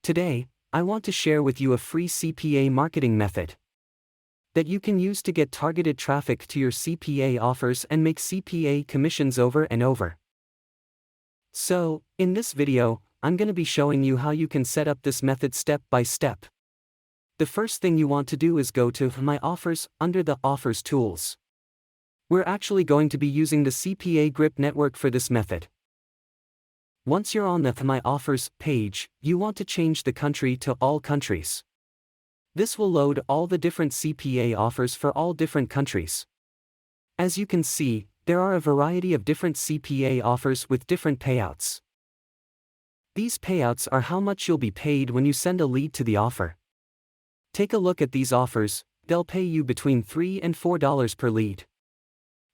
Today, I want to share with you a free CPA marketing method that you can use to get targeted traffic to your CPA offers and make CPA commissions over and over. So, in this video, I'm going to be showing you how you can set up this method step by step. The first thing you want to do is go to My Offers under the Offers tools. We're actually going to be using the CPA Grip network for this method. Once you're on the My Offers page, you want to change the country to All Countries. This will load all the different CPA offers for all different countries. As you can see, there are a variety of different CPA offers with different payouts. These payouts are how much you'll be paid when you send a lead to the offer. Take a look at these offers. They'll pay you between $3 and $4 per lead.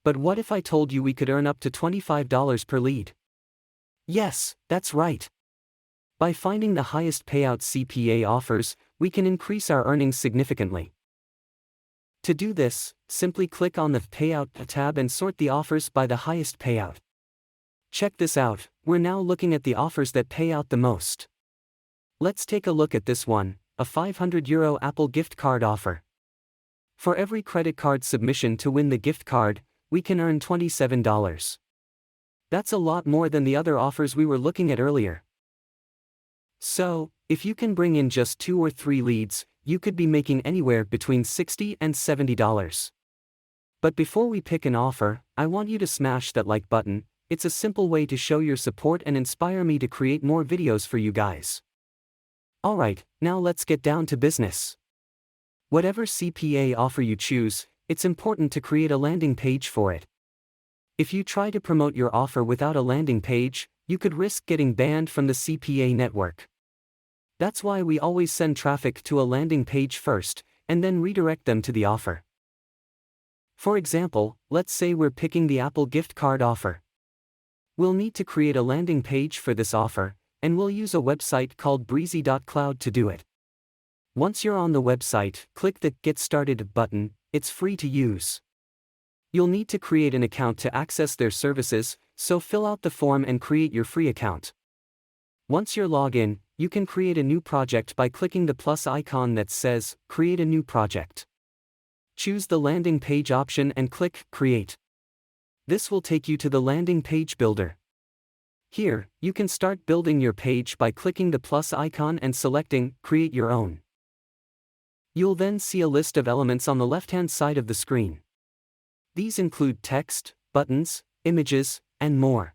But what if I told you we could earn up to $25 per lead? Yes, that's right. By finding the highest payout CPA offers, we can increase our earnings significantly. To do this, simply click on the Payout tab and sort the offers by the highest payout. Check this out, we're now looking at the offers that pay out the most. Let's take a look at this one, a €500 Apple gift card offer. For every credit card submission to win the gift card, we can earn $27. That's a lot more than the other offers we were looking at earlier. So, if you can bring in just 2 or 3 leads, you could be making anywhere between $60 and $70. But before we pick an offer, I want you to smash that like button. It's a simple way to show your support and inspire me to create more videos for you guys. Alright, now let's get down to business. Whatever CPA offer you choose, it's important to create a landing page for it. If you try to promote your offer without a landing page, you could risk getting banned from the CPA network. That's why we always send traffic to a landing page first, and then redirect them to the offer. For example, let's say we're picking the Apple gift card offer. We'll need to create a landing page for this offer, and we'll use a website called breezy.cloud to do it. Once you're on the website, click the Get Started button. It's free to use. You'll need to create an account to access their services, so fill out the form and create your free account. Once you're logged in, you can create a new project by clicking the plus icon that says, Create a new project. Choose the landing page option and click Create. This will take you to the landing page builder. Here, you can start building your page by clicking the plus icon and selecting Create Your Own. You'll then see a list of elements on the left-hand side of the screen. These include text, buttons, images, and more.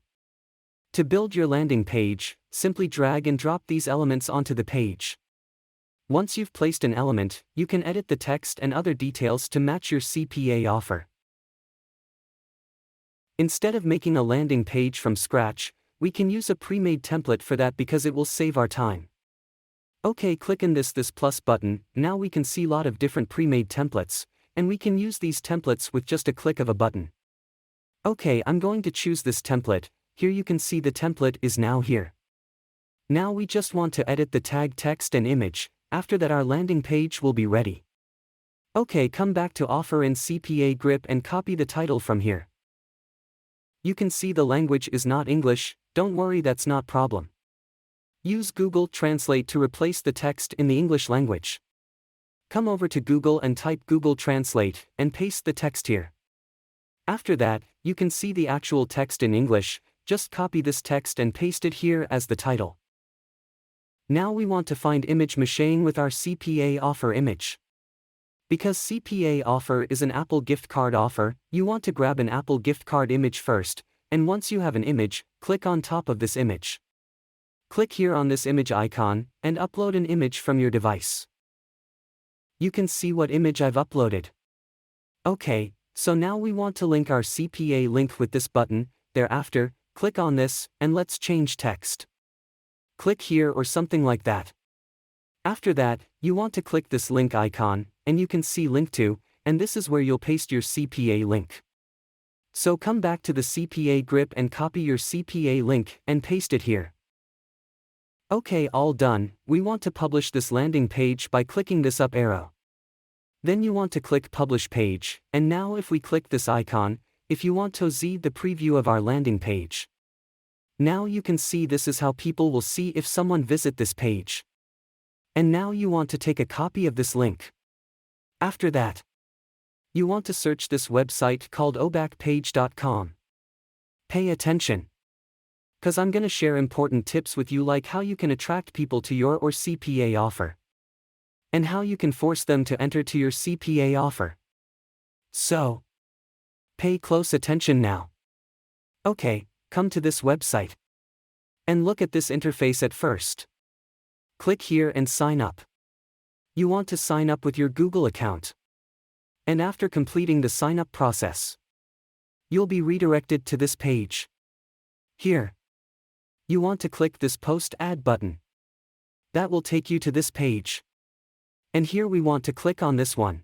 To build your landing page, simply drag and drop these elements onto the page. Once you've placed an element, you can edit the text and other details to match your CPA offer. Instead of making a landing page from scratch, we can use a pre-made template for that because it will save our time. Okay, click in this plus button. Now we can see a lot of different pre-made templates, and we can use these templates with just a click of a button. Okay, I'm going to choose this template. Here you can see the template is now here. Now we just want to edit the tag text and image. After that our landing page will be ready. Okay, come back to Offer in CPA Grip and copy the title from here. You can see the language is not English. Don't worry, that's not problem. Use Google Translate to replace the text in the English language. Come over to Google and type Google Translate, and paste the text here. After that, you can see the actual text in English. Just copy this text and paste it here as the title. Now we want to find image matching with our CPA offer image. Because CPA offer is an Apple gift card offer, you want to grab an Apple gift card image first, and once you have an image, click on top of this image. Click here on this image icon, and upload an image from your device. You can see what image I've uploaded. Okay, so now we want to link our CPA link with this button. Thereafter, click on this, and let's change text. Click here or something like that. After that, you want to click this link icon, and you can see link to, and this is where you'll paste your CPA link. So come back to the CPA Grip and copy your CPA link and paste it here. Okay, all done. We want to publish this landing page by clicking this up arrow. Then you want to click Publish Page, and now if we click this icon, if you want to see the preview of our landing page. Now you can see this is how people will see if someone visit this page. And now you want to take a copy of this link. After that, you want to search this website called obackpage.com. Pay attention, cause I'm gonna share important tips with you, like how you can attract people to your or CPA offer, and how you can force them to enter to your CPA offer. So, pay close attention now. Okay, come to this website and look at this interface at first. Click here and sign up. You want to sign up with your Google account. And after completing the sign up process, you'll be redirected to this page. Here, you want to click this Post Ad button. That will take you to this page. And here we want to click on this one.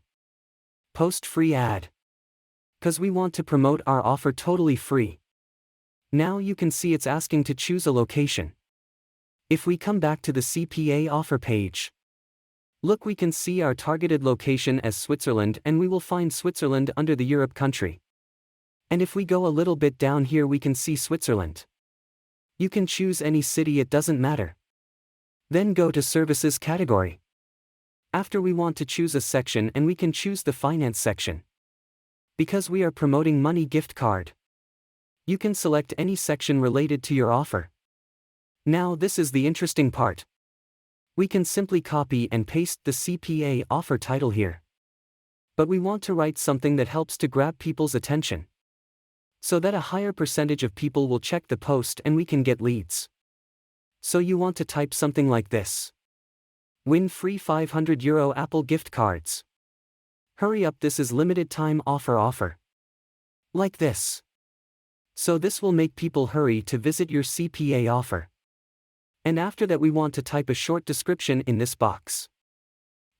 Post Free Ad. Cause we want to promote our offer totally free. Now you can see it's asking to choose a location. If we come back to the CPA offer page, look, we can see our targeted location as Switzerland, and we will find Switzerland under the Europe country. And if we go a little bit down here, we can see Switzerland. You can choose any city, it doesn't matter. Then go to Services category. After, we want to choose a section, and we can choose the Finance section. Because we are promoting money gift card, you can select any section related to your offer. Now this is the interesting part. We can simply copy and paste the CPA offer title here. But we want to write something that helps to grab people's attention, so that a higher percentage of people will check the post and we can get leads. So you want to type something like this. Win free €500 Apple gift cards. Hurry up, this is limited time offer. Like this. So this will make people hurry to visit your CPA offer. And after that, we want to type a short description in this box.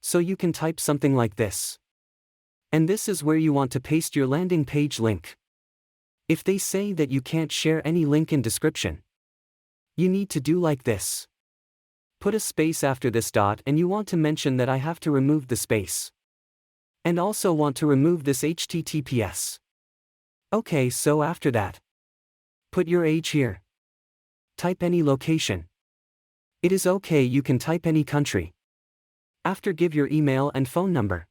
So you can type something like this. And this is where you want to paste your landing page link. If they say that you can't share any link in description, you need to do like this. Put a space after this dot, and you want to mention that I have to remove the space. And also want to remove this HTTPS. Okay, so after that, put your age here. Type any location. It is okay, you can type any country. After, give your email and phone number.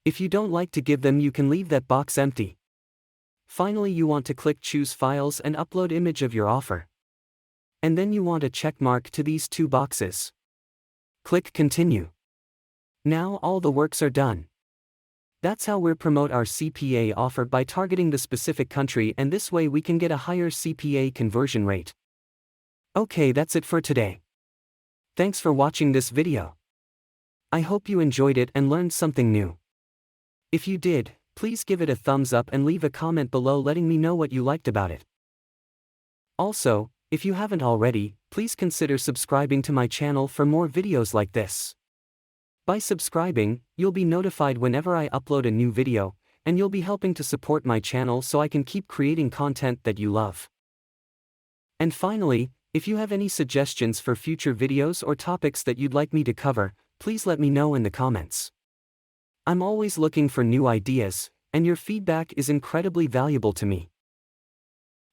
If you don't like to give them, you can leave that box empty. Finally, you want to click Choose Files and upload image of your offer. And then you want a check mark to these two boxes. Click Continue. Now all the works are done. That's how we promote our CPA offer, by targeting the specific country, and this way we can get a higher CPA conversion rate. Okay, that's it for today. Thanks for watching this video. I hope you enjoyed it and learned something new. If you did, please give it a thumbs up and leave a comment below letting me know what you liked about it. Also, if you haven't already, please consider subscribing to my channel for more videos like this. By subscribing, you'll be notified whenever I upload a new video, and you'll be helping to support my channel so I can keep creating content that you love. And finally, if you have any suggestions for future videos or topics that you'd like me to cover, please let me know in the comments. I'm always looking for new ideas, and your feedback is incredibly valuable to me.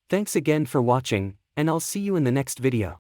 Thanks again for watching, and I'll see you in the next video.